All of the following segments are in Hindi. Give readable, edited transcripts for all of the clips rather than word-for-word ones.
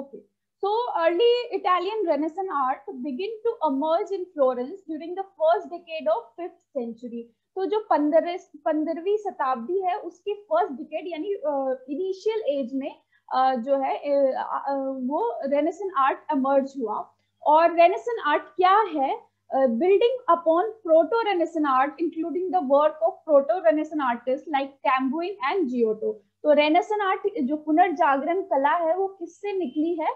Okay. So early Italian Renaissance art began to emerge in Florence during the first decade of 5th century. तो जो 15वीं शताब्दी है उसके फर्स्ट डिकेड यानी इनिशियल एज में जो है वो रेनेसेंस आर्ट एमर्ज हुआ। और रेनेसेंस आर्ट क्या है? Building upon proto-Renaissance art, including the work of proto-Renaissance artists like Cambuin and Giotto. तो रेनेसेंस आर्ट जो पुनर्जागरण कला है वो किससे निकली है?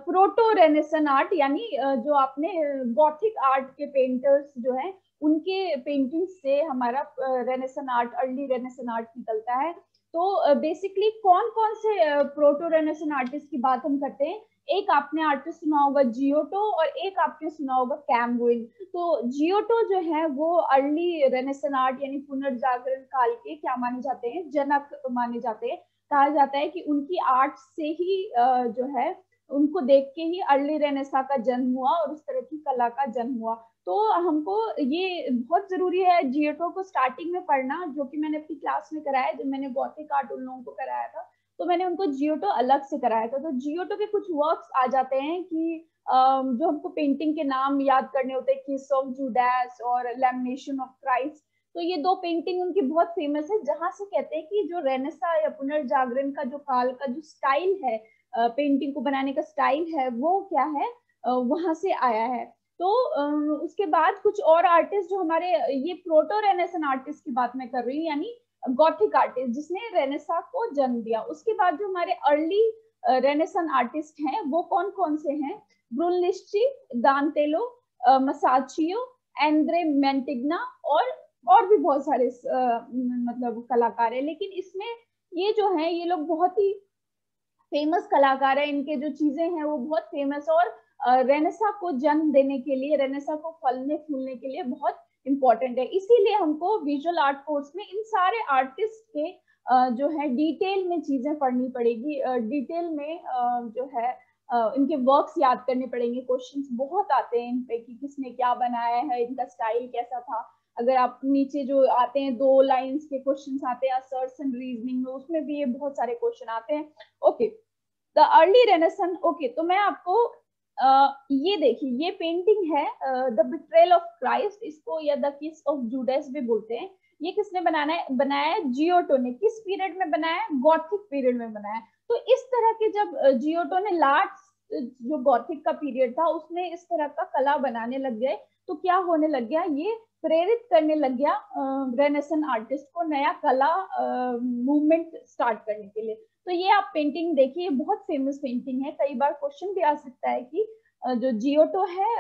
प्रोटो रेनेसेंस आर्ट यानी जो आपने गॉथिक आर्ट के पेंटर्स जो है उनके पेंटिंग से हमारा renaissance art, early renaissance art निकलता है। तो बेसिकली कौन कौन से प्रोटो रेनेसेंस आर्टिस्ट की बात हम करते हैं? एक आपने आर्टिस्ट सुना होगा जियोटो और एक आपने सुना होगा कैम्बुइन। तो जियोटो जो है वो अर्ली रेनेसेंस आर्ट यानी पुनर्जागरण काल के क्या माने जाते हैं? जनक माने जाते हैं। कहा जाता है कि उनकी आर्ट से ही जो है उनको देख के ही अर्ली रेनेसा का जन्म हुआ और उस तरह की कला का जन्म हुआ। तो हमको ये बहुत जरूरी है जियोटो को स्टार्टिंग में पढ़ना, जो कि मैंने अपनी क्लास में कराया। जब मैंने गॉथिक आर्ट उन लोगों को कराया था तो मैंने उनको जियोटो अलग से कराया था। तो जियोटो के कुछ वर्क्स आ जाते हैं कि जो हमको पेंटिंग के नाम याद करने होते हैं, किस ऑफ जूडास और लैमिनेशन ऑफ क्राइस्ट। तो ये दो पेंटिंग उनकी बहुत फेमस है, जहां से कहते हैं कि जो रेनेसा या पुनर्जागरण का जो काल का जो स्टाइल है, पेंटिंग को बनाने का स्टाइल है, वो क्या है, वहां से आया है। तो उसके बाद कुछ और आर्टिस्ट जो हमारे, ये प्रोटो रेनेसेंस आर्टिस्ट की बात मैं कर रही हूँ, यानी गॉथिक आर्टिस्ट जिसने रेनेसा को जन्म दिया। उसके बाद जो हमारे अर्ली रेनेसेंस आर्टिस्ट हैं वो कौन कौन से हैं? ब्रुनलिस्ची, दांतेलो, मसाचियो, एंड्रे मेंटिग्ना और भी बहुत सारे मतलब कलाकार हैं। लेकिन इसमें ये जो है ये लोग बहुत ही फेमस कलाकार है, इनके जो चीजें हैं वो बहुत फेमस और रेनेसा को जन्म देने के लिए, रेनेसा को फलने फूलने के लिए बहुत इंपॉर्टेंट है। इसीलिए हमको विजुअल आर्ट कोर्स में इन सारे आर्टिस्ट के जो है डिटेल में चीजें पढ़नी पड़ेगी, डिटेल में जो है इनके वर्क्स याद करने पड़ेंगे। क्वेश्चंस बहुत आते हैं इन पे कि किसने क्या बनाया है, इनका स्टाइल कैसा था। अगर आप नीचे जो आते हैं 2 लाइंस के क्वेश्चंस आते हैं असर्ट्स एंड रीजनिंग में, उसमें भी ये बहुत सारे क्वेश्चन आते हैं। Okay, the early renaissance. Okay, तो मैं आपको ये देखिए, ये पेंटिंग है द बिट्रेयल ऑफ क्राइस्ट, इसको या द किस ऑफ जूडास भी बोलते हैं। ये किसने बनाया है? जियोटो ने। किस पीरियड में बनाया है? गॉथिक पीरियड में बनाया। तो इस तरह के जब जियोटो ने लास्ट जो गॉथिक का पीरियड था उसमें इस तरह का कला बनाने लग गए, तो क्या होने लग गया? ये प्रेरित करने लग गया रेनेसेंस आर्टिस्ट को नया कला मूवमेंट स्टार्ट करने के लिए। तो ये आप पेंटिंग देखिए, बहुत फेमस पेंटिंग है। कई बार क्वेश्चन भी आ सकता है कि जो जियोटो है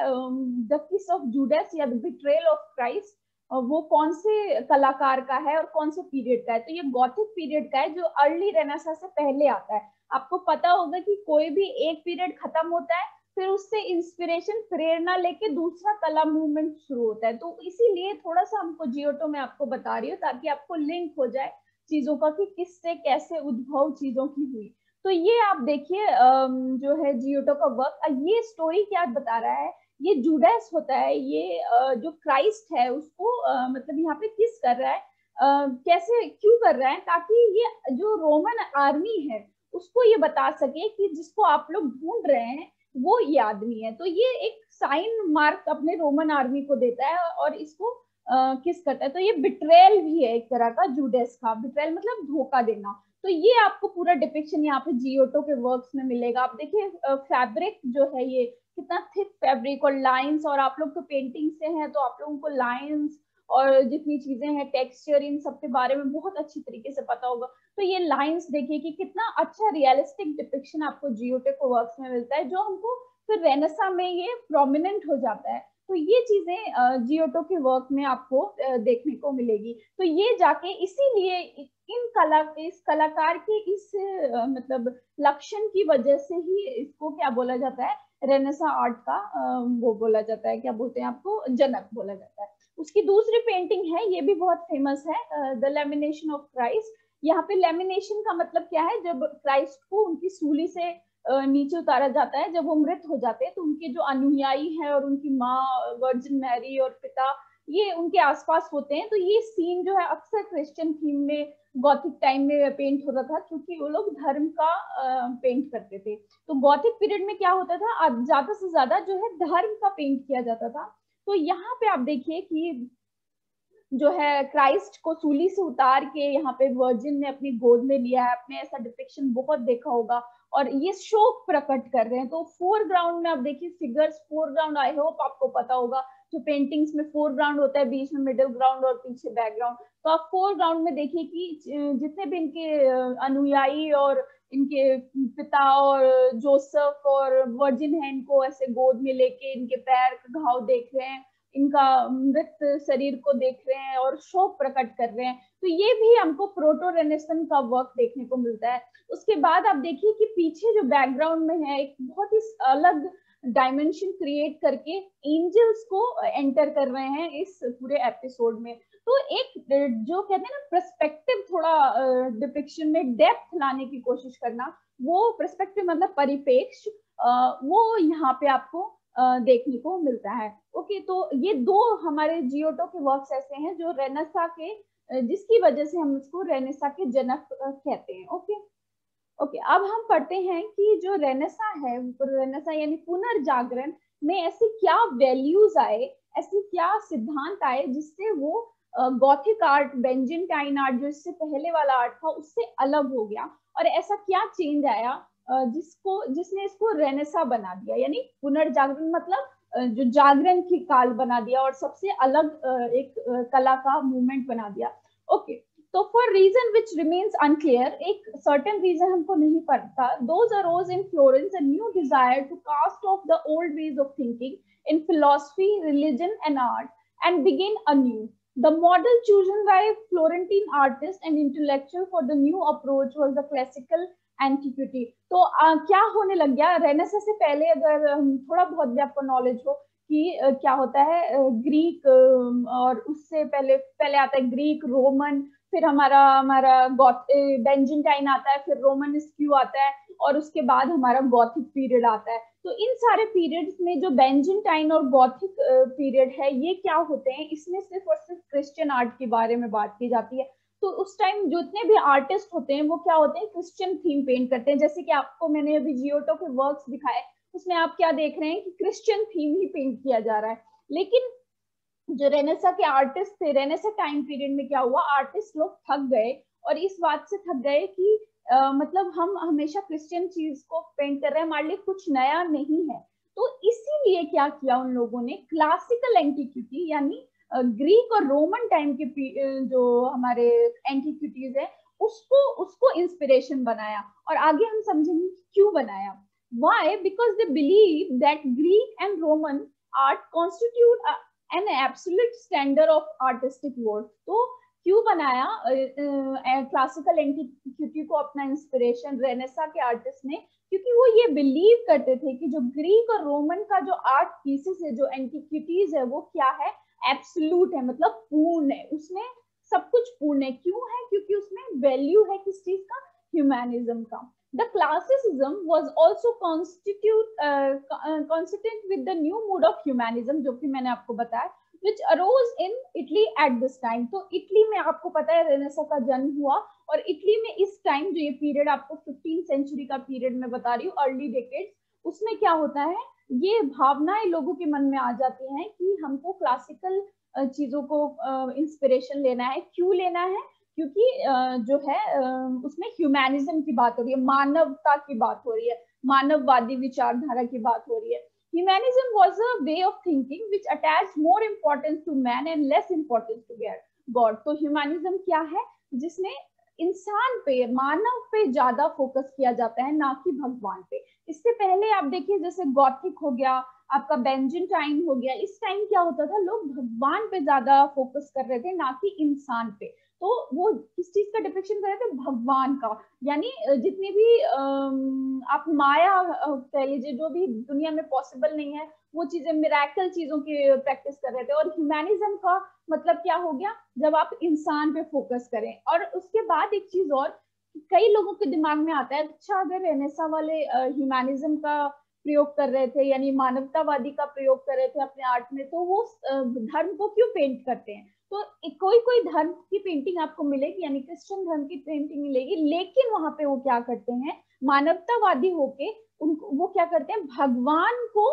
द किस ऑफ जूडास या द बिट्रेयल ऑफ क्राइस्ट, वो कौन से कलाकार का है और कौन से पीरियड का है? तो ये गॉथिक पीरियड का है जो अर्ली रेनेसा से पहले आता है। आपको पता होगा कि कोई भी एक पीरियड खत्म होता है फिर उससे इंस्पिरेशन, प्रेरणा लेके दूसरा कला मूवमेंट शुरू होता है। तो इसीलिए थोड़ा सा हमको जियोटो में आपको बता रही हूँ ताकि आपको लिंक हो जाए चीजों का कि किससे कैसे उद्भव चीजों की हुई। तो ये आप देखिए जो है जियोटो का वर्क, ये स्टोरी क्या बता रहा है? ये जूडास होता है, ये जो क्राइस्ट है उसको मतलब यहाँ पे किस कर रहा है, कैसे क्यों कर रहा है, ताकि ये जो रोमन आर्मी है उसको ये बता सके कि जिसको आप लोग ढूंढ रहे हैं वो ये आदमी है। तो ये एक साइन मार्क अपने रोमन आर्मी को देता है और इसको किस करता है। तो ये बिट्रेयल भी है एक तरह का जूडास का। बिट्रेयल मतलब धोखा देना। तो ये आपको पूरा डिपिक्शन यहाँ पे जियोटो के वर्क्स में मिलेगा। आप देखिए फैब्रिक जो है ये कितना थिक फैब्रिक और लाइंस, और आप लोग तो पेंटिंग से हैं तो आप लोगों को लाइंस और जितनी चीजें हैं टेक्सचर इन सब के बारे में बहुत अच्छी तरीके से पता होगा। तो ये लाइंस देखिए कि कितना अच्छा रियलिस्टिक डिपिक्शन आपको जियोटो के वर्क्स में मिलता है, जो हमको फिर रेनेसा में ये प्रोमिनेंट हो जाता है। तो ये चीजें जियोटो के वर्क में आपको देखने को मिलेगी। तो ये जाके इसीलिए इस कलाकार के इस मतलब लक्षण की वजह से ही इसको क्या बोला जाता है, रेनेसा आर्ट का वो बोला जाता है, क्या बोलते हैं आपको, जनक बोला जाता है। उसकी दूसरी पेंटिंग है, ये भी बहुत फेमस है, द लेमिनेशन ऑफ क्राइस्ट। यहाँ पे लेमिनेशन का मतलब क्या है? जब क्राइस्ट को उनकी सूली से नीचे उतारा जाता है, जब वो मृत हो जाते हैं तो उनके जो अनुयायी हैं और उनकी माँ वर्जिन मैरी और पिता ये उनके आसपास होते हैं। तो ये सीन जो है अक्सर क्रिश्चियन थीम में गॉथिक टाइम में पेंट होता था, क्योंकि वो लोग धर्म का पेंट करते थे। तो गॉथिक पीरियड में क्या होता था, ज्यादा से ज्यादा जो है धर्म का पेंट किया जाता था। तो यहाँ पे आप देखिए कि जो है क्राइस्ट को सूली से उतार के यहाँ पे वर्जिन ने अपनी गोद में लिया है। आपने ऐसा डिपिक्शन बहुत देखा होगा, और ये शोक प्रकट कर रहे हैं। तो फोरग्राउंड में आप देखिए फिगर्स, फोरग्राउंड आई होप आपको पता होगा, जो पेंटिंग्स में फोरग्राउंड होता है, बीच में मिडिल ग्राउंड और पीछे बैकग्राउंड। तो आप फोरग्राउंड में देखिए कि जितने भी इनके अनुयायी और इनके पिता और जोसेफ और वर्जिन है, इनको ऐसे गोद में लेके इनके पैर का घाव देख रहे हैं, इनका मृत शरीर को देख रहे हैं और शोक प्रकट कर रहे हैं। तो ये भी हमको प्रोटो रेनेसां का वर्क देखने को मिलता है। उसके बाद आप देखिए कि पीछे जो बैकग्राउंड में है, एक बहुत ही अलग डायमेंशन क्रिएट करके एंजल्स को एंटर कर रहे हैं इस पूरे एपिसोड में। तो एक जो कहते हैं ना पर्सपेक्टिव, थोड़ा डिपिक्शन में डेप्थ लाने की कोशिश करना, वो पर्सपेक्टिव मतलब परिप्रेक्ष्य, वो यहाँ पे आपको देखने को मिलता है। ओके, तो ये दो हमारे जियोटो के वर्क्स ऐसे हैं जो रेनेसां के, जिसकी वजह से हम इसको रेनेसां के जनक कहते हैं। ओके ओके, अब हम पढ़ते हैं कि जो रेनेसां है, रेनेसां यानी पुनर्जागरण में ऐसे क्या वैल्यूज आए, ऐसे क्या सिद्धांत आए जिससे वो गॉथिक आर्ट, बेंजेंटाइन आर्ट जो इससे पहले वाला आर्ट था उससे अलग हो गया, और ऐसा क्या चेंज आया जिसने इसको रेनेसां बना दिया। यानी पुनर्जागरण मतलब जो जागरण की काल बना दिया और सबसे अलग एक कला का मूवमेंट बना दिया। ओके, तो for reason which remains unclear, एक सर्टेन रीजन हमको नहीं पता, those arose in Florence a new desire to cast off the old ways of thinking in philosophy, religion and art and begin anew. The model chosen by Florentine artists and intellectual for the new approach was the classical antiquity. तो क्या होने लग गया रेनेसां से पहले, अगर थोड़ा बहुत भी आपको नॉलेज हो कि क्या होता है, ग्रीक, और उससे पहले पहले आता है ग्रीक, रोमन, फिर हमारा बेंजेंटाइन आता है, फिर रोमन स्क्यू आता है, और उसके बाद हमारा गॉथिक पीरियड आता है। तो इन सारे पीरियड्स में जो बेंजेंटाइन और गॉथिक पीरियड है, ये क्या होते हैं, इसमें सिर्फ और सिर्फ क्रिश्चियन आर्ट के बारे में बात की जाती है। तो उस टाइम जितने भी आर्टिस्ट होते हैं वो क्या होते हैं, क्रिश्चियन थीम पेंट करते हैं। जैसे कि आपको मैंने अभी जियोटो के वर्क्स दिखाए, उसमें आप क्या देख रहे हैं कि क्रिश्चियन थीम ही पेंट किया जा रहा है। लेकिन जो रेनेसां के आर्टिस्ट थे, रेनेसां टाइम पीरियड में क्या हुआ, आर्टिस्ट लोग थक गए, और इस बात से थक गए कि मतलब हम हमेशा क्रिश्चियन चीज को पेंट कर रहे हैं, हमारे लिए कुछ नया नहीं है। तो इसीलिए क्या किया उन लोगों ने, क्लासिकल एंटिक्विटी यानी ग्रीक और रोमन टाइम के जो हमारे एंटिक्विटीज है उसको इंस्पिरेशन बनाया। और आगे हम समझेंगे क्यों बनाया। Why? Because they believe that Greek and Roman art constitute an absolute standard of artistic worth. तो क्यों बनाया क्लासिकल एंटिक्विटी को अपना इंस्पिरेशन रेनेसां के आर्टिस्ट ने, क्योंकि वो ये बिलीव करते थे कि जो ग्रीक और रोमन का जो आर्ट पीसेस है, जो एंटिक्विटीज है, वो क्या है, एब्सोल्यूट है, मतलब पूर्ण है, उसमें सब कुछ पूर्ण है। क्यों है, क्योंकि उसमें वैल्यू है किस चीज का, ह्यूमैनिज्म का। The classicism was also consistent with the new mood of humanism, जो कि मैंने आपको बताया, which arose in Italy at this time. तो इटली में आपको पता है रेनेसां का जन्म हुआ, और इटली में इस टाइम जो ये पीरियड आपको 15th सेंचुरी का पीरियड में बता रही हूँ, अर्ली डेकेड्स, उसमें क्या होता है, ये भावनाएं लोगों के मन में आ जाती हैं कि हमको क्लासिकल चीजों को इंस्पिरेशन लेना है। क्यों लेना है, क्योंकि जो है उसमें ह्यूमैनिज्म की बात हो रही है, मानवता की बात हो रही है, मानववादी विचारधारा की बात हो रही है। Humanism was a way of thinking which attached more importance to man and less importance to God. तो ह्यूमैनिज्म क्या है, जिसमें इंसान पे, मानव पे ज्यादा फोकस किया जाता है, ना कि भगवान पे। इससे पहले आप देखिए, जैसे गॉथिक हो गया, आपका बेंजेंटाइन हो गया, इस टाइम क्या होता था, लोग भगवान पे ज्यादा फोकस कर रहे थे, ना कि इंसान पे। तो वो किस चीज का डिपिक्शन कर रहे थे, भगवान का। यानी जितनी भी आप माया कह लीजिए, जो भी दुनिया में पॉसिबल नहीं है वो चीजें, मिरेकल चीजों की प्रैक्टिस कर रहे थे। और ह्यूमैनिज्म का मतलब क्या हो गया, जब आप इंसान पे फोकस करें। और उसके बाद एक चीज और, कई लोगों के दिमाग में आता है, अच्छा अगर रेनेसां वाले ह्यूमैनिज्म का प्रयोग कर रहे थे, यानी मानवतावादी का प्रयोग कर रहे थे अपने आर्ट में, तो वो धर्म को क्यों पेंट करते हैं? तो कोई कोई धर्म की पेंटिंग आपको मिलेगी, यानी क्रिश्चियन धर्म की पेंटिंग मिलेगी, लेकिन वहां पे वो क्या करते हैं, मानवतावादी होके उनको वो क्या करते हैं, भगवान को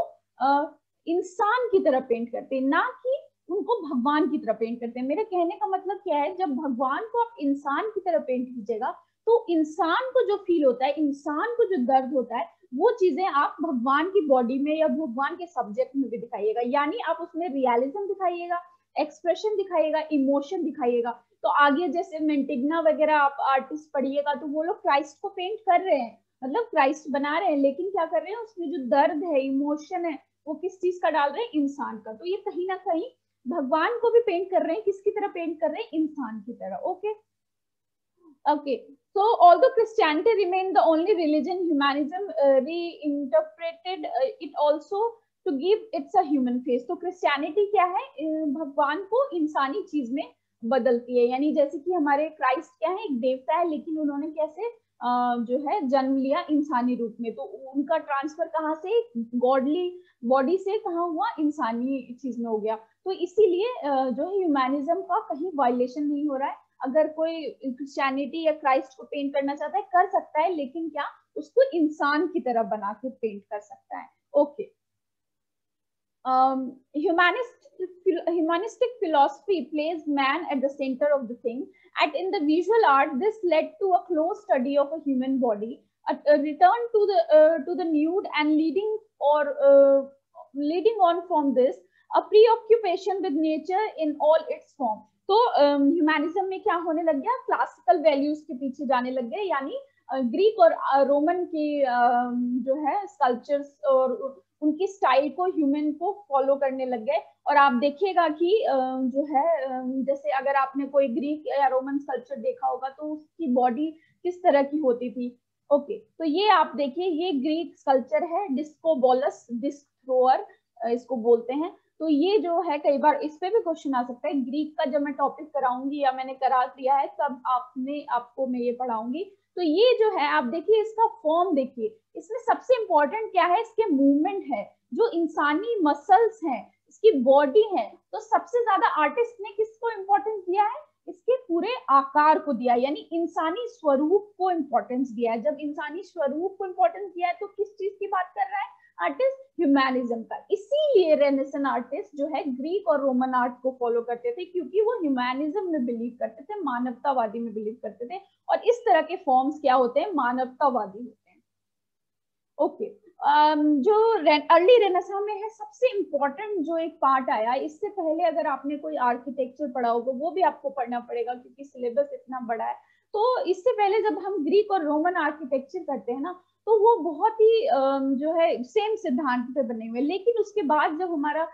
इंसान की तरह पेंट करते हैं, ना कि उनको भगवान की तरह पेंट करते हैं। मेरे कहने का मतलब क्या है, जब भगवान को आप इंसान की तरह पेंट कीजिएगा तो इंसान को जो फील होता है, इंसान को जो दर्द होता है, वो चीजें आप भगवान की बॉडी में या भगवान के सब्जेक्ट में भी दिखाइएगा, यानी आप उसमें रियलिज्म दिखाइएगा, एक्सप्रेशन दिखाइएगा, इमोशन दिखाइएगा। तो आगे जैसे मेंटिग्ना वगैरह आप आर्टिस्ट पढ़िएगा तो वो लोग क्राइस्ट को पेंट कर रहे हैं, मतलब क्राइस्ट बना रहे हैं, लेकिन क्या कर रहे हैं, उसमें जो दर्द है, इमोशन है, वो किस चीज का डाल रहे हैं, इंसान का। तो ये कहीं ना कहीं भगवान को भी पेंट कर रहे हैं, किसकी तरह पेंट कर रहे हैं, इंसान की तरह। Okay okay. So although Christianity remained the only religion, humanism reinterpreted it also to give it's a human face. तो Christianity क्या है, भगवान को इंसानी चीज में बदलती है, यानी जैसे कि हमारे क्राइस्ट क्या है, एक देवता है, लेकिन उन्होंने कैसे जो है जन्म लिया इंसानी रूप में, तो उनका ट्रांसफर कहाँ से, गॉडली बॉडी से कहाँ हुआ, इंसानी चीज में हो गया। तो इसीलिए जो है ह्यूमैनिज्म का कहीं वायलेशन नहीं हो रहा है। अगर कोई क्रिश्चियनिटी या क्राइस्ट को पेंट करना चाहता है कर सकता है, लेकिन क्या उसको इंसान की तरह बना के पेंट कर सकता है। Okay. Humanistic philosophy placed man at the center of the thing. And in the visual art, this led to a close study of a human body, a return to the nude, and leading on from this, a preoccupation with nature in all its form. तो ह्यूमैनिज्म में क्या होने लग गया, क्लासिकल वैल्यूज के पीछे जाने लग गए, यानी ग्रीक और रोमन की जो है स्कल्पचर्स और उनकी स्टाइल को, ह्यूमन को फॉलो करने लग गए। और आप देखिएगा कि जो है जैसे अगर आपने कोई ग्रीक या रोमन स्कल्पचर देखा होगा तो उसकी बॉडी किस तरह की होती थी। ओके, तो ये आप देखिए, ये ग्रीक स्कल्पचर है, डिस्कोबोलस डिस्क थ्रोअर इसको बोलते हैं। तो ये जो है, कई बार इस पे भी क्वेश्चन आ सकता है। ग्रीक का जब मैं टॉपिक कराऊंगी या मैंने करा दिया है तब आपको मैं ये पढ़ाऊंगी। तो ये जो है आप देखिए, इसका फॉर्म देखिए, इसमें सबसे इंपॉर्टेंट क्या है, इसके मूवमेंट है, जो इंसानी मसल्स हैं, इसकी बॉडी है। तो सबसे ज्यादा आर्टिस्ट ने किसको इंपॉर्टेंस दिया है, इसके पूरे आकार को दिया, यानी इंसानी स्वरूप को इंपॉर्टेंस दिया है। जब इंसानी स्वरूप को इंपॉर्टेंस दिया है तो किस चीज की बात कर रहा है आर्टिस्ट, ह्यूमैनिज्म का। इसीलिए रेनेसां आर्टिस्ट जो है ग्रीक और रोमन आर्ट को फॉलो करते थे, क्योंकि वो ह्यूमैनिज्म में बिलीव करते थे, मानवतावादी में बिलीव करते थे। और इस तरह के फॉर्म्स क्या होते हैं, मानवतावादी होते हैं। ओके, जो अर्ली रेनेसां में है, सबसे इंपॉर्टेंट जो एक पार्ट आया, इससे पहले अगर आपने कोई आर्किटेक्चर पढ़ा होगा वो भी आपको पढ़ना पड़ेगा क्योंकि सिलेबस इतना बड़ा है। तो इससे पहले जब हम ग्रीक और रोमन आर्किटेक्चर करते हैं ना, तो वो बहुत ही जो है सेम सिद्धांत पे बने हुए, लेकिन उसके बाद जब हमारा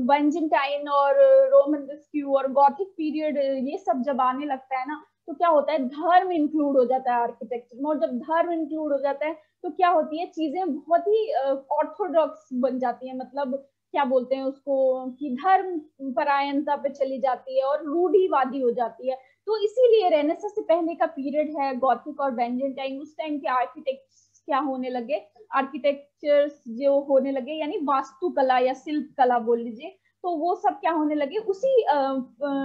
बाइजेंटाइन और रोमन रेस्क्यू और गॉथिक पीरियड ये सब जब आने लगता है ना, तो क्या होता है, धर्म इंक्लूड हो जाता है आर्किटेक्चर में। और जब धर्म इंक्लूड हो जाता है तो क्या होती है, चीजें बहुत ही ऑर्थोडॉक्स बन जाती है, मतलब क्या बोलते हैं उसको, कि धर्म परायणता पे चली जाती है और रूढ़िवादी हो जाती है। तो इसीलिए रेनेसां से पहले का पीरियड है गॉथिक और बाइजेंटाइन, उस टाइम के आर्किटेक्ट्स क्या होने लगे, आर्किटेक्चर्स जो होने लगे, यानी वास्तुकला या शिल्प कला बोल लीजिए, तो वो सब क्या होने लगे, उसी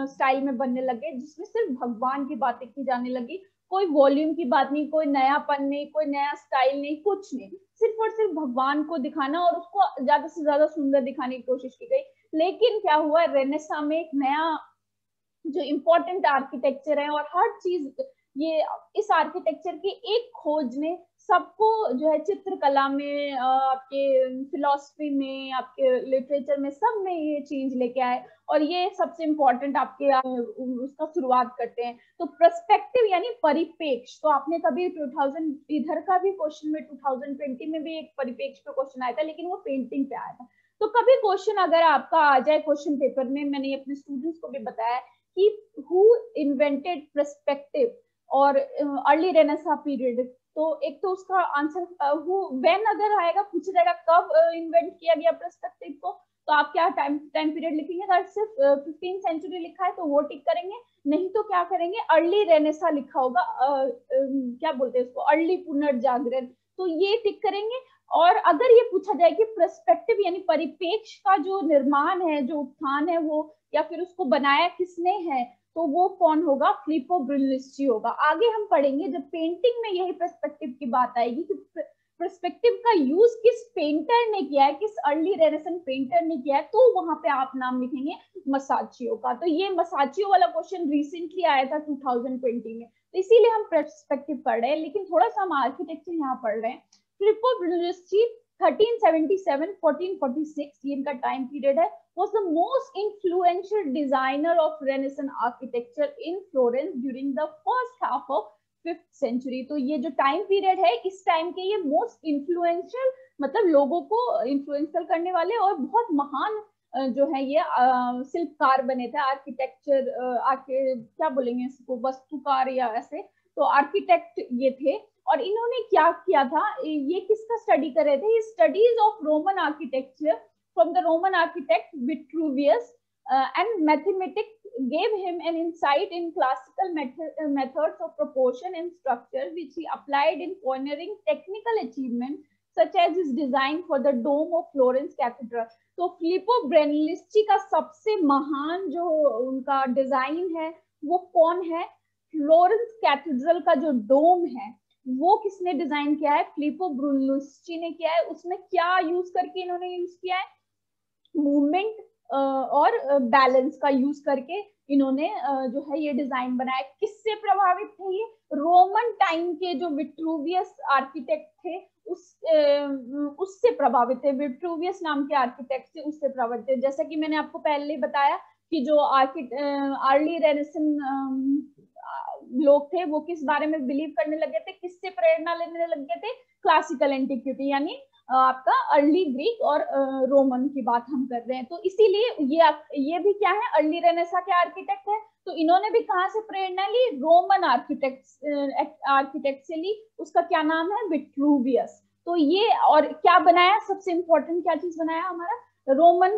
स्टाइल में बनने लगे, जिसमें सिर्फ भगवान की बातें की जाने लगी, कोई वॉल्यूम की बात नहीं, कोई नयापन नहीं, कोई नया स्टाइल नहीं, कुछ नहीं, सिर्फ और सिर्फ भगवान को दिखाना और उसको ज्यादा से ज्यादा सुंदर दिखाने की कोशिश की गई। लेकिन क्या हुआ, रेनेसां में एक नया जो इम्पोर्टेंट आर्किटेक्चर है, और हर चीज ये इस आर्किटेक्चर की एक खोज ने सबको जो है चित्रकला में, आपके फिलॉसफी में, आपके लिटरेचर में, सब में ये चेंज लेके आए। और ये सबसे इम्पोर्टेंट आपके उसका शुरुआत करते हैं। तो पर्सपेक्टिव यानी परिपेक्ष, तो आपने कभी 2000 इधर का भी क्वेश्चन में 2020 में भी एक परिपेक्ष पे क्वेश्चन आया था, लेकिन वो पेंटिंग पे आया था। तो कभी क्वेश्चन अगर आपका आ जाए क्वेश्चन पेपर में, मैंने अपने स्टूडेंट्स को भी बताया कि हु इन्वेंटेड पर्सपेक्टिव और अर्ली रेनेसां पीरियड, तो एक तो उसका आंसर व्हेन अगर आएगा, पूछा जाएगा कब इन्वेंट किया गया पर्सपेक्टिव को, तो आप क्या टाइम पीरियड लिखेंगे। अगर सिर्फ 15th सेंचुरी लिखा है तो वो टिक करेंगे, नहीं तो क्या करेंगे, अर्ली रेनेसां लिखा होगा, क्या बोलते हैं उसको, अर्ली पुनर्जागरण, तो ये टिक करेंगे। और अगर ये पूछा जाए कि पर्सपेक्टिव यानी परिपेक्ष का जो निर्माण है, जो उत्थान है वो, या फिर उसको बनाया किसने है, तो वो कौन होगा, फिलिप्पो ब्रुनएल्लिस्ची होगा। आगे हम पढ़ेंगे जब पेंटिंग में यही पर्सपेक्टिव की बात आएगी कि पर्सपेक्टिव का यूज किस पेंटर ने किया है, किस अर्ली रेनेसेंस पेंटर ने किया है, तो वहां पे आप नाम लिखेंगे मसाचियो का। तो ये मसाचियो वाला क्वेश्चन रिसेंटली आया था 2020 में, तो इसीलिए हम पर्सपेक्टिव पढ़ रहे हैं, लेकिन थोड़ा सा हम आर्किटेक्चर यहाँ पढ़ रहे हैं। फिलिप्पो ब्रुनएल्लिस्ची 1377-1446 ये इनका टाइम पीरियड है, was the most influential designer of Renaissance architecture in Florence during the first half of 5th century। तो ये जो टाइम पीरियड है, इस टाइम के ये मोस्ट इन्फ्लुएंशियल, मतलब लोगों को इन्फ्लुएंशियल करने वाले और बहुत महान जो है ये शिल्पकार बने थे, आर्किटेक्चर क्या बोलेंगे इसको, वास्तुकार या ऐसे, तो आर्किटेक्ट ये थे। और इन्होंने क्या किया था, ये किसका स्टडी कर रहे थे, studies of Roman architecture from the Roman architect Vitruvius, and mathematics gave him an insight in classical methods of proportion and structure, which he applied in pioneering technical achievements such as his design for the dome of Florence Cathedral। तो फिलिप्पो ब्रुनएल्लिस्ची का सबसे महान जो उनका डिजाइन है वो कौन है, फ्लोरेंस कैथेड्रल का जो डोम है वो किसने डिजाइन किया है, फिलिप्पो ब्रुनएल्लिस्ची ने किया है। उसमें क्या यूज करके इन्होंने यूज किया है, मूवमेंट और बैलेंस का यूज करके इन्होंने जो है ये डिजाइन बनाया। किससे प्रभावित थे ये, रोमन टाइम के जो विट्रूवियस आर्किटेक्ट थे उससे प्रभावित थे, विट्रूवियस नाम के आर्किटेक्ट से उससे प्रभावित थे। जैसा कि मैंने आपको पहले बताया कि जो अर्ली रेनेसेंस लोग थे वो किस बारे में बिलीव करने लगे थे, किससे प्रेरणा लेने लगे थे, क्लासिकल एंटिक्विटी यानी आपका अर्ली ग्रीक और रोमन की बात हम कर रहे हैं। तो इसीलिए ये भी क्या है, अर्ली रेनेसां के आर्किटेक्ट है, तो इन्होंने भी कहाँ से प्रेरणा ली, रोमन आर्किटेक्ट से ली, उसका क्या नाम है, विट्रूवियस। तो ये और क्या बनाया, सबसे इंपॉर्टेंट क्या चीज बनाया हमारा, रोमन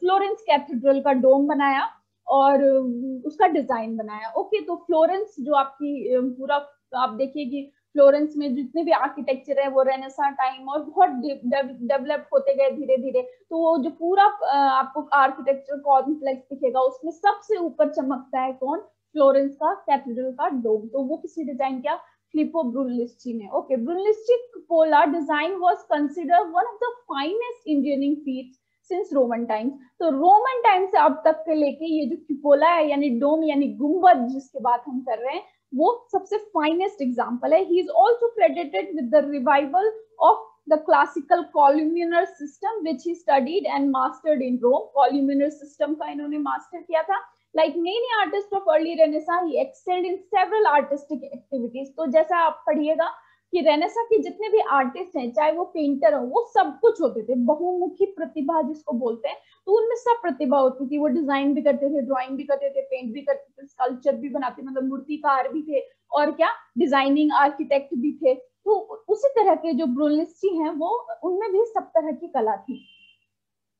फ्लोरेंस कैथेड्रल का डोम बनाया और उसका डिजाइन बनाया। ओके, तो फ्लोरेंस जो आपकी पूरा आप देखिए कि फ्लोरेंस में जितने भी आर्किटेक्चर है वो रेनेसां टाइम और बहुत डेवलप होते गए धीरे धीरे, तो वो जो पूरा आपको आर्किटेक्चर कॉम्प्लेक्स दिखेगा उसमें सबसे ऊपर चमकता है कौन, फ्लोरेंस का कैथेड्रल का डोम। तो वो किसने डिजाइन किया, फिलिप्पो ब्रुनएल्लिस्ची ने। Okay, Brunelleschi cupola design was considered one of the finest engineering feats since Roman times. तो रोमन टाइम से अब तक के लेके ये जो कुपोला है यानी डोम यानी गुंबद जिसके बात हम कर रहे हैं वो सबसे फाइनेस्ट एग्जांपल है। He is also credited with the revival of the classical columnar system which he studied and mastered in Rome. Columnar system का इन्होंने मास्टर किया था। Like many artist of early Renaissance he excelled in several artistic activities. तो जैसा आप पढ़िएगा कि रेनेसां के जितने भी आर्टिस्ट हैं चाहे वो पेंटर हो वो सब कुछ होते थे, बहुमुखी प्रतिभा जिसको बोलते हैं, तो उनमें सब प्रतिभा होती थी। वो डिजाइन भी करते थे, ड्राइंग भी करते थे, पेंट भी करते थे, स्कल्पचर भी बनाते, मतलब मूर्तिकार भी थे और क्या डिजाइनिंग आर्किटेक्ट भी थे। तो उसी तरह के जो ब्रुनएल्लिस्ची हैं वो उनमें भी सब तरह की कला थी।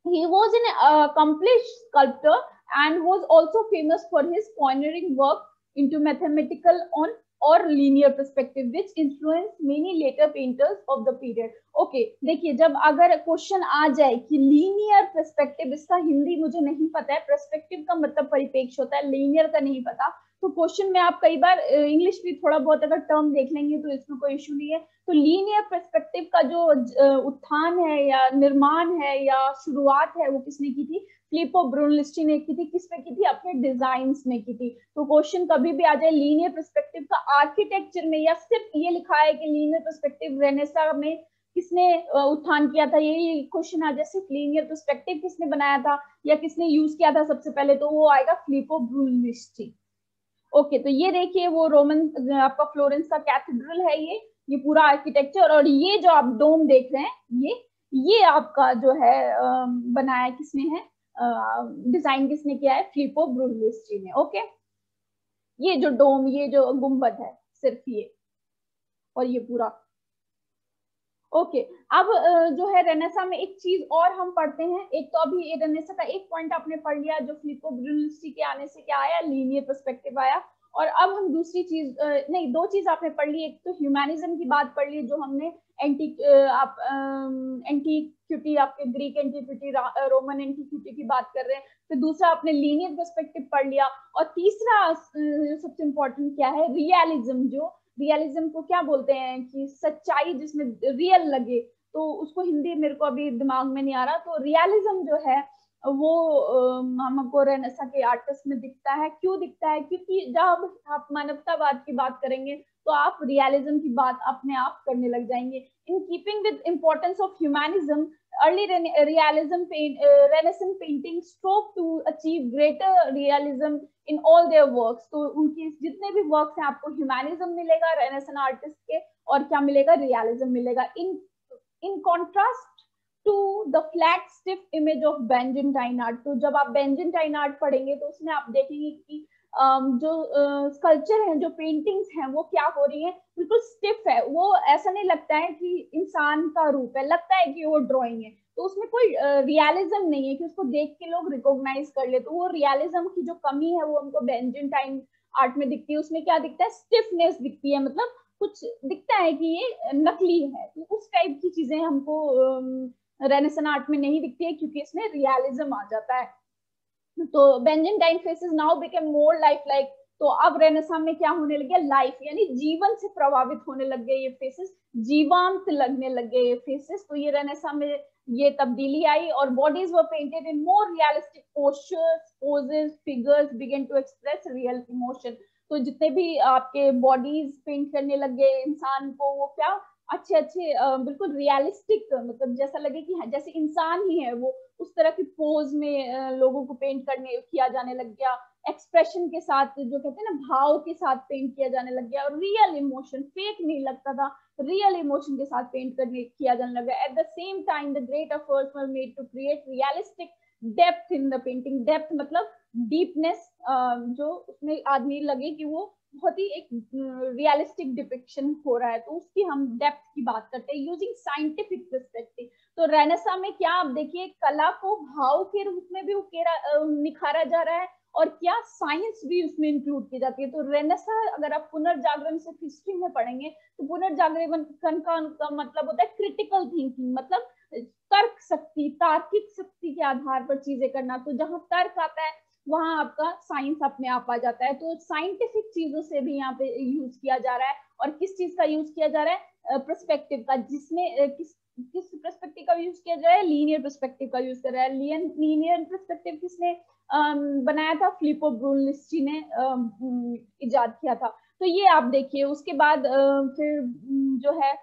He was an accomplished sculptor and was also famous for his pioneering work into mathematical on or linear perspective which influenced many later painters of the period। Okay, देखिए जब अगर क्वेश्चन आ जाए कि लीनियर पर्सपेक्टिव, इसका हिंदी मुझे नहीं पता है, पर्सपेक्टिव का मतलब परिपेक्ष होता है, लीनियर का नहीं पता, तो क्वेश्चन में आप कई बार इंग्लिश भी थोड़ा बहुत अगर टर्म देख लेंगे तो इसमें कोई इशू नहीं है। तो लीनियर पर्सपेक्टिव का जो उत्थान है या निर्माण है या शुरुआत है वो किसने की थी, फिलिप्पो ब्रुनएल्लिस्ची ने की थी। किसमें की थी, अपने डिजाइन्स में की थी। तो क्वेश्चन कभी भी आ जाए लीनियर पर्सपेक्टिव का आर्किटेक्चर में या सिर्फ ये लिखा है कि लीनियर पर्सपेक्टिव रेनेसां में किसने उत्थान किया था, यही क्वेश्चन आ जाए सिर्फ लीनियर पर्सपेक्टिव किसने बनाया था या किसने यूज किया था सबसे पहले, तो वो आएगा फिलिप्पो ब्रुनएल्लिस्ची। ओके, तो ये देखिए वो रोमन आपका फ्लोरेंस का कैथेड्रल है, ये पूरा आर्किटेक्चर, और ये जो आप डोम देख रहे हैं ये आपका जो है बनाया किसने है, डिजाइन किसने किया है, फिलिप्पो ब्रुनएल्लिस्ची ने। ओके, ये जो डोम, ये जो गुंबद है सिर्फ ये, और ये पूरा। ओके, अब जो है रेनेसां में एक चीज और हम पढ़ते हैं। एक तो अभी रेनेसां का एक पॉइंट आपने पढ़ लिया जो फिलिप्पो ब्रुनएल्लिस्ची के आने से क्या आया, लीनियर पर्सपेक्टिव आया, और अब हम दूसरी चीज नहीं, दो चीज आपने पढ़ ली, एक तो ह्यूमैनिज्म की बात पढ़ ली जो हमने एंटीक्विटी, आपके ग्रीक एंटीक्विटी, रोमन एंटीक्विटी की बात कर रहे हैं। फिर दूसरा आपने लीनियर पर्सपेक्टिव पढ़ लिया, और तीसरा सबसे इम्पोर्टेंट क्या है, रियलिज्म। जो रियलिज्म को क्या बोलते हैं कि सच्चाई जिसमें रियल लगे, तो उसको हिंदी मेरे को अभी दिमाग में नहीं आ रहा। तो रियलिज्म जो है वो हमको रेनेसा के आर्टिस्ट में दिखता है। क्यों दिखता है? क्योंकि जब आप मानवतावाद की बात करेंगे तो आप रियलिज्म की बात अपने आप करने लग जाएंगे। In keeping with importance of humanism, early Renaissance painting strove to achieve greater realism in all their works। तो उनकी जितने भी वर्क्स हैं आपको ह्यूमैनिज्म मिलेगा रेनेसेंस आर्टिस्ट के, और क्या मिलेगा, रियलिज्म मिलेगा। In contrast to the flat stiff image of Byzantine art. तो जब आप बेंजेंटाइन आर्ट पढ़ेंगे तो उसमें आप देखेंगे कि जो स्कल्पचर है, जो पेंटिंग्स हैं, वो क्या हो रही है, बिल्कुल स्टिफ है। वो ऐसा नहीं लगता है कि इंसान का रूप है, लगता है कि वो ड्राइंग है। तो उसमें कोई रियलिज्म नहीं है कि उसको देख के लोग रिकॉग्नाइज कर ले। तो वो रियलिज्म की जो कमी है वो हमको बेंजेंटाइन आर्ट में दिखती है। उसमें क्या दिखता है, स्टिफनेस दिखती है, मतलब कुछ दिखता है कि ये नकली है। तो उस टाइप की चीजें हमको रेनेसां आर्ट में नहीं दिखती है, क्योंकि इसमें रियलिज्म आ जाता है। तो Byzantine faces now became more life like. तो अब रेनेसां में क्या होने लग गया, लाइफ यानी जीवन से प्रभावित होने लग गए ये फेसेस, जीवांत लगने लग गए ये फेसेस। तो ये रेनेसां में ये तब्दीली आई, और bodies were painted in more realistic postures, poses, figures begin to express real emotion. तो जितने भी आपके बॉडीज पेंट करने लग गए इंसान को, वो क्या अच्छे अच्छे बिल्कुल रियलिस्टिक, मतलब जैसा लगे कि जैसे इंसान ही है वो, उस तरह की पोज में लोगों को पेंट करने किया जाने लग गया। एक्सप्रेशन के साथ, जो कहते हैं ना, भाव के साथ पेंट किया जाने लग गया, और रियल इमोशन, फेक नहीं लगता था, रियल इमोशन के साथ पेंट करने किया जाने लगा। At the same time the great efforts were made to create realistic depth in the painting. Depth मतलब डीपनेस, जो उसमें आदमी लगे कि वो बहुत ही एक रियलिस्टिक डिपिक्शन हो रहा है। तो उसकी हम डेप्थ की बात करते हैं यूजिंग साइंटिफिक पर्सपेक्टिव। तो रेनेसां में क्या, आप देखिए, कला को भाव के रूप में भी निखारा जा रहा है, और क्या साइंस भी उसमें इंक्लूड की जाती है। तो रेनेसां अगर आप पुनर्जागरण से हिस्ट्री में पढ़ेंगे तो पुनर्जागरण का मतलब होता है क्रिटिकल थिंकिंग, मतलब तर्क शक्ति, तार्किक शक्ति के आधार पर चीजें करना। तो जहां तर्क आता है वहां आपका साइंस अपने आप आ जाता है। तो साइंटिफिक चीजों से भी यहाँ पे यूज किया जा रहा है। और किस चीज का यूज किया जा रहा है, पर्सपेक्टिव का, जिसमें किस पर्सपेक्टिव का यूज किया जा रहा है, लीनियर पर्सपेक्टिव का यूज कर रहा है। लीनियर पर्सपेक्टिव किसने बनाया था, फिलिपो ब्रूनएल्लिस्ची ने इजाद किया था। तो ये आप देखिए, उसके बाद फिर जो है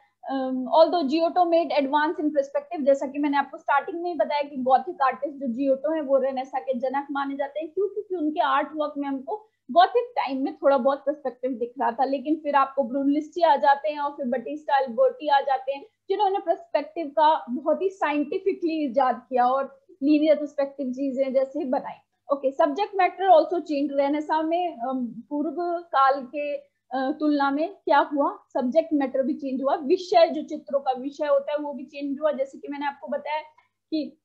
although Giotto made advance in perspective, जैसा कि मैंने आपको स्टार्टिंग में ही बताया कि गॉथिक आर्टिस्ट जो जियोटो है वो रेनेसां के जनक माने जाते हैं। क्यों? क्योंकि उनके आर्ट वर्क में हमको गॉथिक टाइम में थोड़ा बहुत पर्सपेक्टिव दिख रहा था। लेकिन फिर आपको ब्रूनएल्लिस्ची आ जाते हैं, और फिर बटिस्टा अल्बर्टी आ जाते हैं, जिन्होंने पर्सपेक्टिव का बहुत ही साइंटिफिकली इजाद किया और लीनियर पर्सपेक्टिव चीजें जैसे बनाई। Okay, subject matter also change. Renaissance में पूर्व काल के तुलना में क्या हुआ, सब्जेक्ट मैटर भी चेंज हुआ। विषय, जो चित्रों का विषय होता है वो भी चेंज हुआ। जैसे कि मैंने आपको बताया कि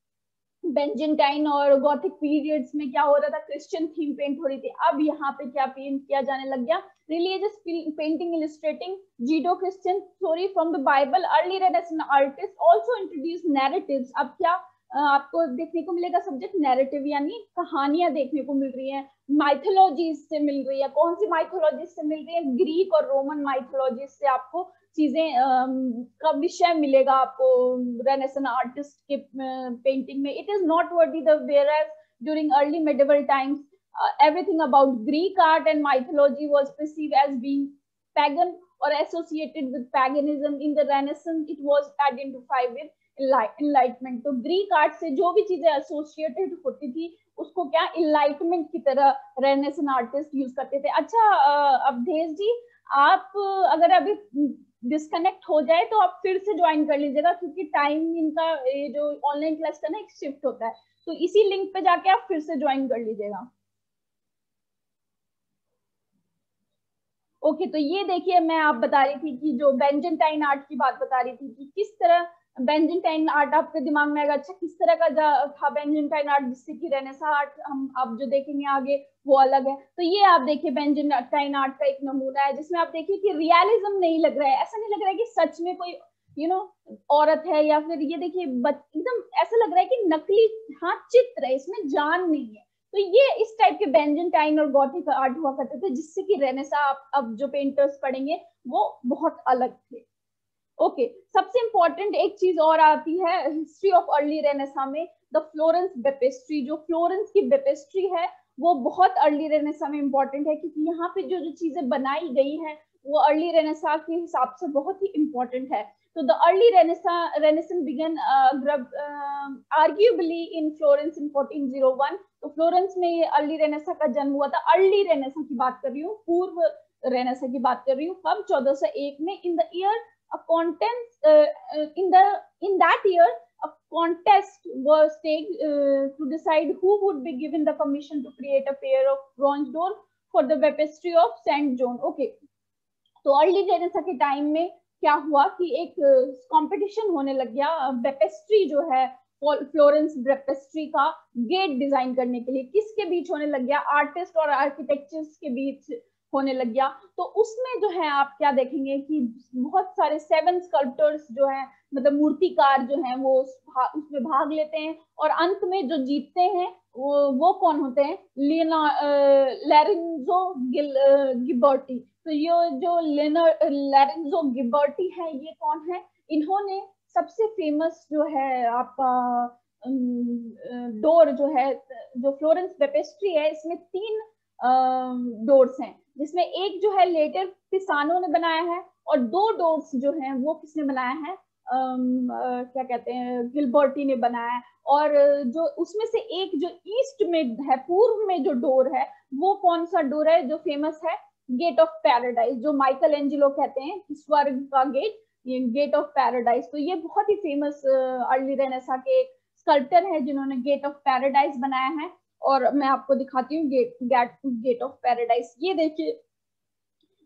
बेंजेंटाइन और गॉथिक पीरियड्स में क्या हो रहा था, क्रिश्चियन थीम पेंट हो रही थी। अब यहाँ पे क्या पेंट किया जाने लग गया, religious painting illustrating Judeo Christian story from the Bible. Early Renaissance artist also introduce narratives. अब क्या आपको देखने को मिलेगा, सब्जेक्ट नैरेटिव, यानी कहानियां देखने को मिल रही हैं। माइथोलॉजीज से मिल रही है। कौन सी माइथोलॉजीज से मिल रही है, ग्रीक और रोमन माइथोलॉजीज से आपको चीजें का विषय मिलेगा आपको रेनेसां आर्टिस्ट के पेंटिंग में। It is not worthy the whereas during early medieval times everything about Greek art and mythology was perceived as being pagan or associated with paganism. In the Renaissance it was identified with enlightenment। तो ग्रीक आर्ट से जो भी चीजें एसोसिएटेड होती थी उसको क्या इनलाइटमेंट की तरह रेनेसां आर्टिस्ट यूज करते थे। अच्छा अवधेश जी, आप अगर अभी डिस्कनेक्ट हो जाए तो आप फिर से ज्वाइन कर लीजिएगा, क्योंकि टाइम इनका ये जो ऑनलाइन क्लास का ना एक शिफ्ट होता है, तो इसी लिंक पे जाके आप फिर से ज्वाइन कर लीजिएगा। ओके, तो ये देखिए, मैं आप बता रही थी कि जो बेंजेंटाइन आर्ट की बात बता रही थी कि किस तरह बेंजेंटाइन आर्ट आपके दिमाग में आएगा, अच्छा किस तरह का था बेंजेंटाइन आर्ट, जिससे कि रेनेसा आर्ट हम आप जो देखेंगे आगे वो अलग है। तो ये आप देखिए बेंजेंटाइन आर्ट का एक नमूना है, जिसमें आप देखिए कि रियलिज्म नहीं लग रहा है, ऐसा नहीं लग रहा है कि सच में कोई औरत है, या फिर ये देखिए एकदम ऐसा लग रहा है कि नकली, हाँ चित्र है, इसमें जान नहीं है। तो ये इस टाइप के बेंजेंटाइन और गॉथिक आर्ट हुआ करते थे, जिससे कि रेनेसा आप अब जो पेंटर्स पढ़ेंगे वो बहुत अलग थे। ओके, सबसे इंपॉर्टेंट एक चीज और आती है हिस्ट्री ऑफ अर्ली रेनेसा में, द फ्लोरेंस बेपेस्ट्री। जो फ्लोरेंस की बेपेस्ट्री है वो बहुत अर्ली रेनेसा में इंपॉर्टेंट है, क्योंकि यहाँ पे जो जो चीजें बनाई गई हैं वो अर्ली रेनेसा के हिसाब से बहुत ही इंपॉर्टेंट है। तो the early Renaissance began arguably in Florence in 1401। तो फ्लोरेंस में ये अर्ली रेनेसा का जन्म हुआ था। अर्ली रेनेसा की बात कर रही हूँ, पूर्व रेनेसा की बात कर रही हूँ, कब 1401 में। In the year a contest in that year a contest was taken to decide who would be given the commission to create a pair of bronze door for the baptistry of Saint John. Okay, तो अर्ली रेनेसा के टाइम में क्या हुआ कि एक कंपटीशन होने लग गया बेपेस्ट्री जो है, फ्लोरेंस बेपेस्ट्री का गेट डिजाइन करने के लिए। किसके बीच होने लग गया? आर्टिस्ट और आर्किटेक्चर्स के बीच होने लग गया। तो उसमें जो है आप क्या देखेंगे कि बहुत सारे 7 स्कल्पटर्स जो है, मतलब मूर्तिकार जो है, वो उसमें भाग लेते हैं, और अंत में जो जीतते हैं वो कौन होते हैं? लॉरेंजो गिबर्टी। तो ये जो लॉरेंजो गिबर्टी है, ये कौन है? इन्होंने सबसे फेमस जो है आपका डोर जो है, जो फ्लोरेंस बेपेस्ट्री है, इसमें 3 डोर्स हैं, जिसमें एक जो है लेटर पिसानो ने बनाया है, और 2 डोर्स जो हैं वो किसने बनाया है? क्या कहते हैं, गिलबर्टी ने बनाया है। और जो उसमें से एक जो ईस्ट में है, पूर्व में जो डोर है, वो कौन सा डोर है जो फेमस है? गेट ऑफ पैराडाइज, जो माइकल एंजेलो कहते हैं स्वर्ग का गेट, ये गेट ऑफ पैराडाइज। तो ये बहुत ही फेमस अर्ली रेनेसा के स्कल्पटर है जिन्होंने गेट ऑफ पैराडाइज बनाया है। और मैं आपको दिखाती हूँ गेट ऑफ पैराडाइज। ये देखिए,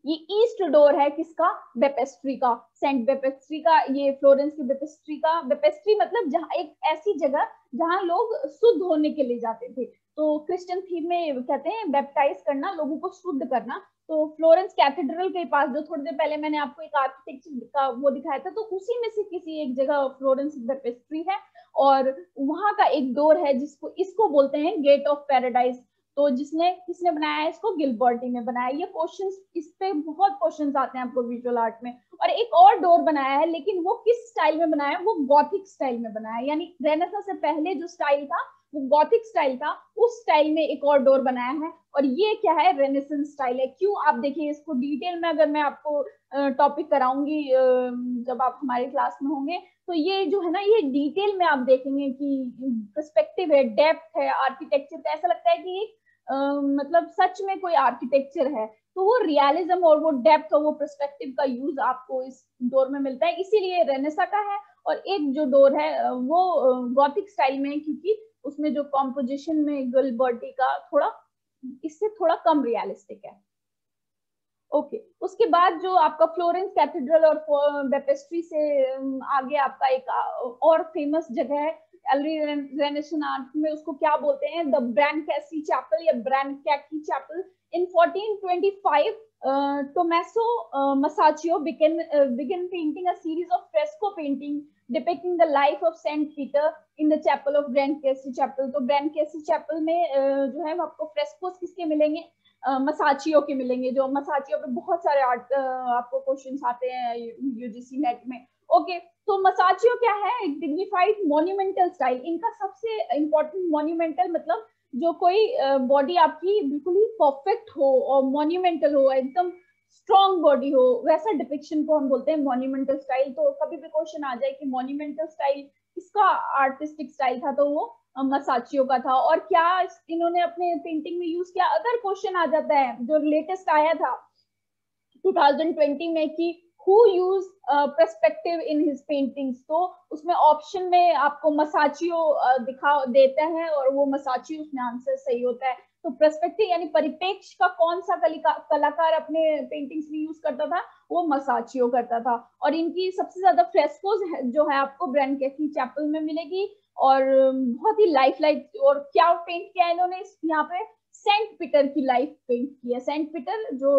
ये ईस्ट डोर है किसका? बेपेस्ट्री का, सेंट बेपेस्ट्री का। ये फ्लोरेंस की बेपेस्ट्री का, बेपेस्ट्री मतलब जहाँ एक ऐसी जगह जहाँ लोग शुद्ध होने के लिए जाते थे। तो क्रिश्चियन थीम में कहते हैं बैप्टाइज करना, लोगों को शुद्ध करना। तो फ्लोरेंस कैथेड्रल के पास, जो थोड़ी देर पहले मैंने आपको एक आर्किटेक्चर का वो दिखाया था, तो उसी में से किसी एक जगह फ्लोरेंस बेपेस्ट्री है, और वहां का एक डोर है जिसको इसको बोलते हैं गेट ऑफ पैराडाइज। तो किसने बनाया है इसको? गिलबर्टी ने बनाया। ये क्वेश्चंस, इस पे बहुत क्वेश्चंस आते हैं आपको विजुअल आर्ट में। और एक और डोर बनाया है, लेकिन वो किस स्टाइल में बनाया है? वो गॉथिक स्टाइल में बनाया है, यानी रेनेसां से पहले जो स्टाइल था वो गॉथिक स्टाइल था, उस स्टाइल में एक और डोर बनाया है। और ये क्या है? रेनेसेंस स्टाइल है। क्यों? आप देखिए इसको डिटेल में, अगर मैं आपको टॉपिक कराऊंगी जब आप हमारे क्लास में होंगे, तो ये जो है ना, ये डिटेल में आप देखेंगे कि पर्सपेक्टिव है, डेप्थ है आर्किटेक्चर का। ऐसा लगता है कि मतलब सच में कोई आर्किटेक्चर है। तो वो रियलिज्म और वो डेप्थ और वो पर्सपेक्टिव का यूज आपको इस डोर में मिलता है, इसीलिए रेनेसा का है। और एक जो डोर है वो गॉथिक स्टाइल में है, क्योंकि उसमें जो कॉम्पोजिशन में गिलबर्टी का थोड़ा, इससे थोड़ा कम रियलिस्टिक है। ओके, उसके बाद जो आपका फ्लोरेंस कैथेड्रल और बेपेस्ट्री से आगे आपका एक और फेमस जगह है अर्ली रेनेसां आर्ट में, उसको क्या बोलते हैं? द ब्रानकैसी चैपल या ब्रानकैकी chapel. In 1425 Tommaso Masaccio began painting a series of fresco painting depicting the life of Saint Peter in the chapel of Brancassi Chapel। तो ब्रानकैसी चैपल में जो है आपको फ्रेस्कोस किसके मिलेंगे? मसाचियो के मिलेंगे। जो मसाचियो पे बहुत सारे आर्ट आपको क्वेश्चंस आते हैं यूजीसी नेट में। ओके, तो मसाचियो क्या है? एक डिग्निफाइड मॉन्यूमेंटल स्टाइल। इनका सबसे इंपॉर्टेंट मॉन्यूमेंटल मतलब जो कोई बॉडी आपकी बिल्कुल ही परफेक्ट हो और मॉन्यूमेंटल हो, एकदम स्ट्रॉन्ग बॉडी हो, वैसा डिपिक्शन को हम बोलते हैं मॉन्यूमेंटल स्टाइल। तो कभी भी क्वेश्चन आ जाए कि मॉन्यूमेंटल स्टाइल किसका आर्टिस्टिक स्टाइल था, तो वो मसाचियो का था। और क्या इन्होंने अपने पेंटिंग में यूज किया? अगर क्वेश्चन आ जाता है, जो लेटेस्ट आया था 2020 में कि who use perspective in his paintings, तो उसमें ऑप्शन में आपको मसाचियो दिखा देता है, और वो मसाचियो उसमें आंसर सही होता है। तो पर्सपेक्टिव यानी परिपेक्ष का कौन सा कलाकार अपने पेंटिंग्स में यूज करता था, वो मसाचियो करता था। और इनकी सबसे ज्यादा फ्रेस्कोज जो है आपको ब्रांकैफी चैपल में मिलेगी, और बहुत ही लाइफ और क्या पेंट किया है इन्होंने यहाँ पे, सेंट पीटर की लाइफ पेंट की है। सेंट पीटर जो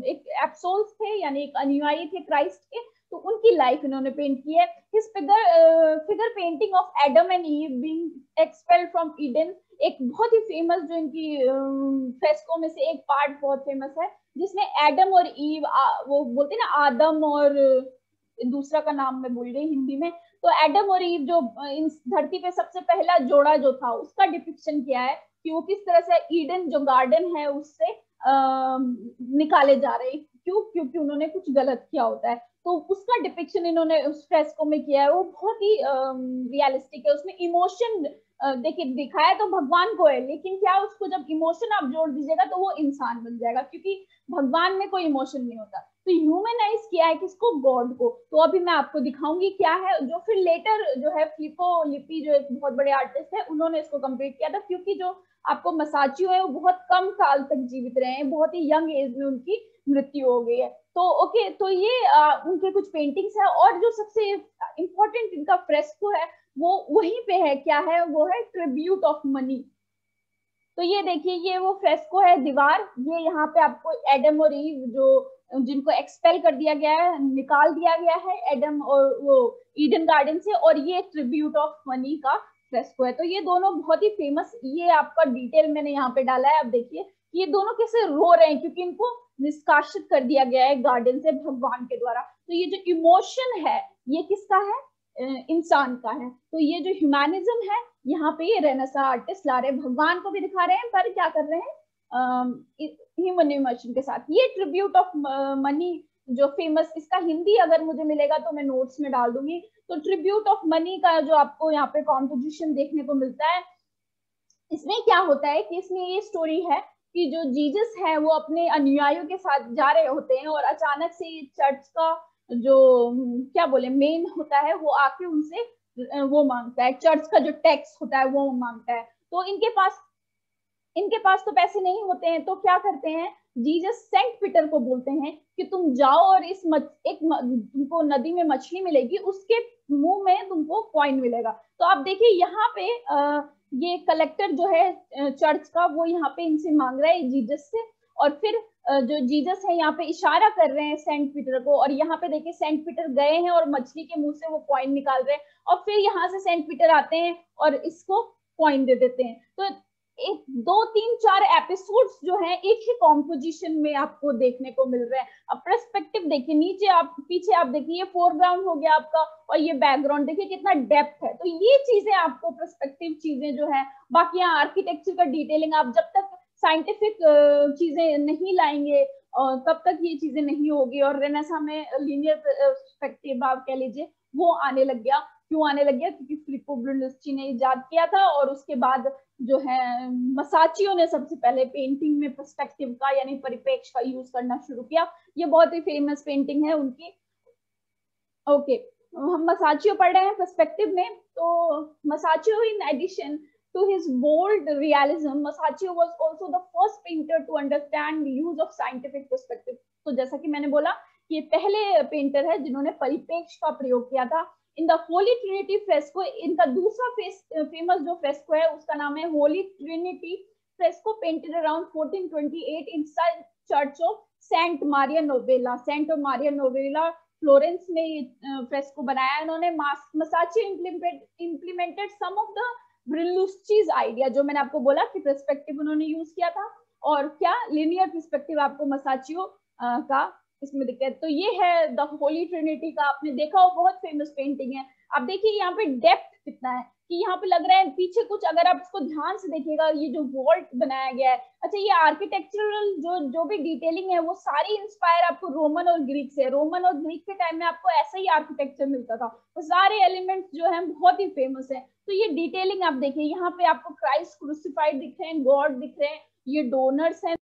एक एप्सोल्स थे यानी एक अनुयायी थे क्राइस्ट के, तो उनकी लाइफ इन्होंने पेंट की है। His figure painting of Adam and ewe being expelled from Eden, एक बहुत ही फेमस जो इनकी फ्रेस्को में से एक पार्ट बहुत फेमस है, जिसमें एडम और ईव, वो बोलते हैं ना आदम, और दूसरा का नाम मैं भूल गई हिंदी में, तो एडम और ईव जो इस धरती पे सबसे पहला जोड़ा जो था, उसका डिपिक्शन किया है कि वो किस तरह से ईडन जो गार्डन है उससे निकाले जा रहे हैं, क्यों, क्योंकि उन्होंने कुछ गलत किया होता है। तो उसका डिपिक्शन इन्होंने उस फ्रेस्को में किया है, वो बहुत ही रियलिस्टिक है। उसमें इमोशन देखिए दिखाया तो भगवान को है, लेकिन क्या उसको जब इमोशन आप जोड़ दीजिएगा तो वो इंसान बन जाएगा, क्योंकि भगवान में कोई इमोशन नहीं होता। तो ह्यूमनाइज किया है किसको, गॉड को। तो अभी मैं आपको दिखाऊंगी क्या है, जो फिर लेटर जो है फिलिप्पो लिपि जो एक बहुत बड़े आर्टिस्ट है, उन्होंने इसको कंप्लीट किया था, क्योंकि जो आपको मसाचियो है वो बहुत कम साल तक जीवित रहे हैं, बहुत ही यंग एज में उनकी मृत्यु हो गई है। तो ओके, तो ये उनके कुछ पेंटिंग्स है, और जो सबसे इम्पोर्टेंट इनका फ्रेस्को है वो वहीं पे है, क्या है वो है ट्रिब्यूट ऑफ मनी। तो ये देखिए, ये वो फ्रेस्को है दीवार, ये यहाँ पे आपको एडम और ईव जो जिनको एक्सपेल कर दिया गया है, निकाल दिया गया है एडम और वो ईडन गार्डन से, और ये ट्रिब्यूट ऑफ मनी का फ्रेस्को है। तो ये दोनों बहुत ही फेमस, ये आपका डिटेल मैंने यहाँ पे डाला है। अब देखिए ये दोनों कैसे रो रहे हैं, क्योंकि इनको निष्कासित कर दिया गया है गार्डन से भगवान के द्वारा। तो ये जो इमोशन है ये किसका है, इंसान का है। तो ये जो ह्यूमैनिज्म है यहाँ पे ये रेनेसां आर्टिस्ट ला रहे हैं, भगवान को भी दिखा रहे हैं, पर क्या कर रहे हैं ह्यूमन इमोशन के साथ। ये ट्रिब्यूट ऑफ मनी जो फेमस, इसका हिंदी अगर मुझे मिलेगा तो मैं नोट्स में डाल दूंगी। तो ट्रिब्यूट ऑफ मनी का जो आपको यहाँ पे कॉम्पोजिशन देखने को मिलता है, इसमें क्या होता है कि इसमें ये स्टोरी है कि जो जीसस है वो अपने अनुयायियों के साथ जा रहे होते हैं, और अचानक से चर्च का जो क्या बोले मेन होता है वो आके उनसे वो मांगता है, चर्च का जो टैक्स होता है वो मांगता है। तो इनके पास तो पैसे नहीं होते हैं, तो क्या करते हैं, जीसस सेंट पीटर को बोलते हैं कि तुम जाओ और तुमको नदी में मछली मिलेगी, उसके मुंह में तुमको कॉइन मिलेगा। तो आप देखिए यहाँ पे ये कलेक्टर जो है चर्च का, वो यहाँ पे इनसे मांग रहा है जीसस से, और फिर जो जीसस है यहाँ पे इशारा कर रहे हैं सेंट पीटर को, और यहाँ पे देखिए सेंट पीटर गए हैं और मछली के मुंह से वो कॉइन निकाल रहे हैं, और फिर यहाँ से सेंट पीटर आते हैं और इसको कॉइन दे देते हैं। तो एक 2-3-4 एपिसोड्स जो है एक ही कॉम्पोजिशन में आपको देखने को मिल रहे हैं। अब पर्सपेक्टिव देखिए, नीचे आप पीछे आप देखिए, ये फोरग्राउंड हो गया आपका, और ये बैकग्राउंड देखिए कितना डेप्थ है। तो ये चीजें आपको पर्सपेक्टिव चीजें जो है, बाकी यहाँ आर्किटेक्चर का डिटेलिंग आप जब तक साइंटिफिक चीजें नहीं लाएंगे और तब तक ये चीजें नहीं होगी। और रेनेसां में लीनियर पर्सपेक्टिव आप कह लीजिए वो आने लग गया। क्यों आने लग गया, क्योंकि फिलिप्पो ब्रुनेस्ची ने इजाद किया था, और उसके बाद जो है मसाचियो ने सबसे पहले पेंटिंग में पर्सपेक्टिव का यानी परिपेक्ष का यूज करना शुरू किया। ये बहुत ही फेमस पेंटिंग है उनकी। ओके, हम मसाचियो पढ़ रहे हैं पर्सपेक्टिव में। तो Masaccio in addition to his bold realism, Masaccio was also the first painter to understand the use of scientific perspective. तो जैसा कि मैंने बोला कि ये पहले पेंटर है जिन्होंने परिपेक्ष का प्रयोग किया था। In the Holy Trinity fresco, इनका दूसरा फेमस जो फ्रेस्को है उसका नाम है Holy Trinity fresco, painted around 1428 in church of Saint Maria Novella. Saint Maria Novella Florence में ये फ्रेस्को बनाया इन्होंने। Masaccio implemented some of the ब्रिलुस्चीज आइडिया, जो मैंने आपको बोला कि पर्सपेक्टिव उन्होंने यूज किया था, और क्या लिनियर पर्सपेक्टिव आपको मसाचियो का इसमें दिखता है। तो ये है द होली ट्रिनिटी का, आपने देखा हो बहुत फेमस पेंटिंग है। आप देखिए यहाँ पे डेप्थ कितना है, कि यहाँ पे लग रहा है पीछे कुछ, अगर आप इसको ध्यान से देखिएगा ये जो वॉल्ट बनाया गया है, अच्छा ये आर्किटेक्चरल जो भी डिटेलिंग है वो सारी इंस्पायर आपको रोमन और ग्रीक से। रोमन और ग्रीक के टाइम में आपको ऐसा ही आर्किटेक्चर मिलता था, वो सारे एलिमेंट्स जो है बहुत ही फेमस है। तो ये डिटेलिंग आप देखिए, यहाँ पे आपको क्राइस्ट क्रूसिफाइड दिख रहे हैं, गॉड दिख रहे हैं, ये डोनर्स हैं,